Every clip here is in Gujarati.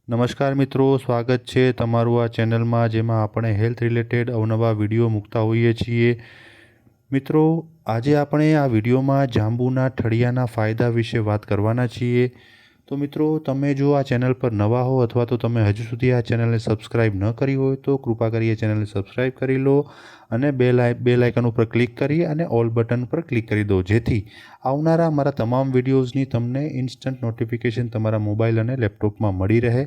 નમસ્કાર મિત્રો, સ્વાગત છે તમારું આ ચેનલમાં જેમાં આપણે હેલ્થ રિલેટેડ અવનવા વિડીયો મૂકતા હોઈએ છીએ। મિત્રો, આજે આપણે આ વિડીયોમાં જાંબુના ઠળિયાના ફાયદા વિશે વાત કરવાના છીએ। તો મિત્રો, તમે જો આ ચેનલ પર નવા હો અથવા તો તમે હજુ સુધી આ ચેનલને સબસ્ક્રાઈબ ન કરી હોય તો કૃપા કરી એ ચેનલને સબસ્ક્રાઈબ કરી લો અને બેલ આઇકન ઉપર ક્લિક કરી અને ઓલ બટન પર ક્લિક કરી દો, જેથી આવનારા મારા તમામ વિડીયોઝની તમને ઇન્સ્ટન્ટ નોટિફિકેશન તમારા મોબાઈલ અને લેપટોપમાં મળી રહે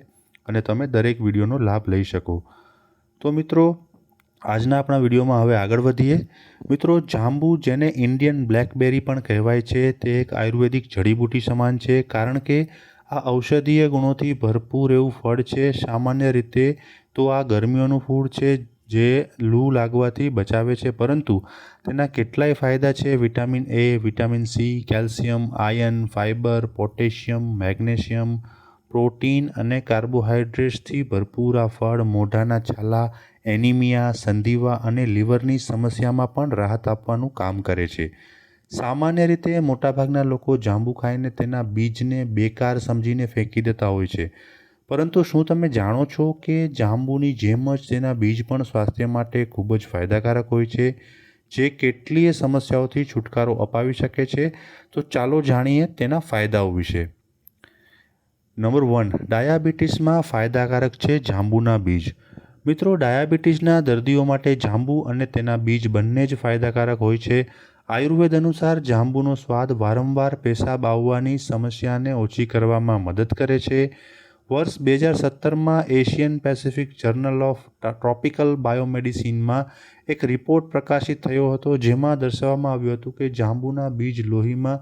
અને તમે દરેક વિડીયોનો લાભ લઈ શકો। તો મિત્રો, આજના આપણા વિડીયોમાં હવે આગળ વધીએ। મિત્રો, જાંબુ જેને ઇન્ડિયન બ્લેકબેરી પણ કહેવાય છે, તે એક આયુર્વેદિક જડીબૂટી સમાન છે, કારણ કે આ ઔષધીય ગુણોથી ભરપૂર એવું ફળ છે। સામાન્ય રીતે તો આ ગરમીઓનું ફૂડ છે જે લૂ લાગવાથી બચાવે છે, પરંતુ તેના કેટલાય ફાયદા છે। Vitamin A, vitamin C, calcium, iron, fibre, potassium, magnesium, protein અને કાર્બોહાઈડ્રેટ્સથી ભરપૂર આ ફળ મોઢાના છાલા, એનિમિયા, સંધિવા અને લીવરની સમસ્યામાં પણ રાહત આપવાનું કામ કરે છે। સામાન્ય રીતે મોટાભાગના લોકો જાંબુ ખાઈને તેના બીજને બેકાર સમજીને ફેંકી દેતા હોય છે, પરંતુ શું તમે જાણો છો કે જાંબુની જેમ જ તેના બીજ પણ સ્વાસ્થ્ય માટે ખૂબ જ ફાયદાકારક હોય છે, જે કેટલીય સમસ્યાઓથી છુટકારો અપાવી શકે છે। તો ચાલો જાણીએ તેના ફાયદાઓ વિશે। નંબર 1, ડાયાબિટીસમાં ફાયદાકારક છે જાંબુના બીજ। મિત્રો, ડાયાબિટીસના દર્દીઓ માટે જાંબુ અને તેના બીજ બંને જ ફાયદાકારક હોય છે। આયુર્વેદ અનુસાર જાંબુનો સ્વાદ વારંવાર પેશાબ આવવાની સમસ્યાને ઓછી કરવામાં મદદ કરે છે। વર્ષ 2017માં Asian Pacific journal of tropical બાયોમેડિસિનમાં એક રિપોર્ટ પ્રકાશિત થયો હતો, જેમાં દર્શાવવામાં આવ્યું હતું કે જાંબુના બીજ લોહીમાં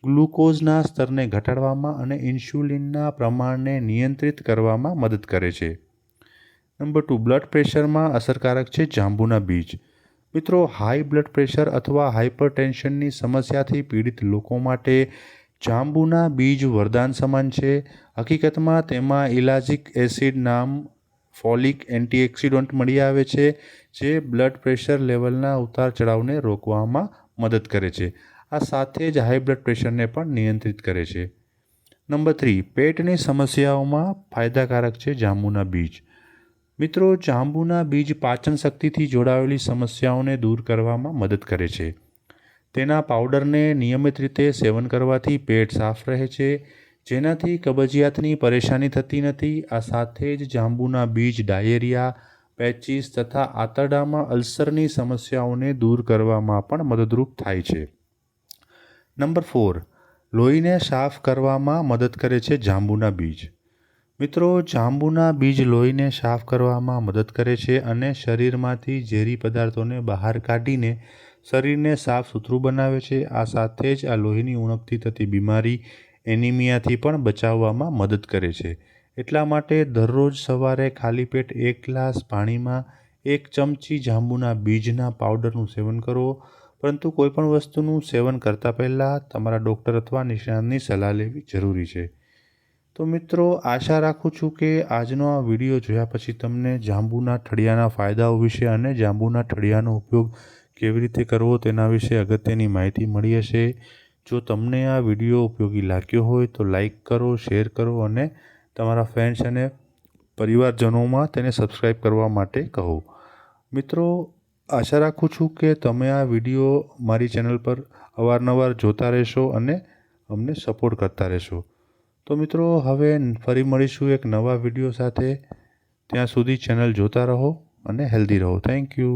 ગ્લુકોઝના સ્તરને ઘટાડવામાં અને ઇન્સ્યુલિનના પ્રમાણને નિયંત્રિત કરવામાં મદદ કરે છે। નંબર 2, બ્લડ પ્રેશરમાં અસરકારક છે જાંબુના બીજ। મિત્રો, હાઈ બ્લડ પ્રેશર અથવા હાઇપરટેન્શનની સમસ્યાથી પીડિત લોકો માટે જાંબુના બીજ વરદાન સમાન છે। હકીકતમાં તેમાં ઇલાજિક એસિડ નામ ફોલિક એન્ટીઓક્સિડન્ટ મળી આવે છે, જે બ્લડ પ્રેશર લેવલના ઉતાર ચઢાવને રોકવામાં મદદ કરે છે। આ સાથે જ હાઈ બ્લડ પ્રેશરને પણ નિયંત્રિત કરે છે। નંબર 3, પેટની સમસ્યાઓમાં ફાયદાકારક છે જાંબુના બીજ। મિત્રો, જાંબુના બીજ પાચન શક્તિથી જોડાયેલી સમસ્યાઓને દૂર કરવામાં મદદ કરે છે। તેના પાવડરને નિયમિત રીતે સેવન કરવાથી પેટ સાફ રહે છે, જેનાથી કબજિયાતની પરેશાની થતી નથી। આ સાથે જ જાંબુના બીજ ડાયેરિયા, પેચિસ તથા આંતરડામાં અલ્સરની સમસ્યાઓને દૂર કરવામાં પણ મદદરૂપ થાય છે। નંબર 4, લોહીને સાફ કરવામાં મદદ કરે છે જાંબુના બીજ। મિત્રો, જાંબુના બીજ લોહીને સાફ કરવામાં મદદ કરે છે અને શરીરમાંથી ઝેરી પદાર્થોને બહાર કાઢીને શરીરને સાફ સુથરું બનાવે છે। આ સાથે જ આ લોહીની ઉણપથી થતી બીમારી એનિમિયાથી પણ બચાવવામાં મદદ કરે છે। એટલા માટે દરરોજ સવારે ખાલી પેટ 1 ગ્લાસ પાણીમાં 1 ચમચી જાંબુના બીજના પાવડરનું સેવન કરો, પરંતુ કોઈપણ વસ્તુનું સેવન કરતાં પહેલાં તમારા ડૉક્ટર અથવા નિષ્ણાતની સલાહ લેવી જરૂરી છે। તો મિત્રો, આશા રાખું છું કે આજનો આ વિડીયો જોયા પછી તમને જાંબુના ઠળિયાના ફાયદાઓ વિશે અને જાંબુના ઠળિયાનો ઉપયોગ કેવી રીતે કરવો તેના વિશે અગત્યની માહિતી મળી હશે। જો તમને આ વિડીયો ઉપયોગી લાગ્યો હોય તો લાઈક કરો, શેર કરો અને તમારા ફ્રેન્ડ્સ અને પરિવારજનોમાં તેને સબસ્ક્રાઈબ કરવા માટે કહો। મિત્રો, આશા રાખું છું કે તમે આ વિડીયો મારી ચેનલ પર અવારનવાર જોતા રહેશો અને અમને સપોર્ટ કરતા રહેશો। તો મિત્રો, હવે ફરી મળીશું એક નવા વિડીયો સાથે। ત્યાં સુધી ચેનલ જોતા રહો અને હેલ્ધી રહો। Thank you.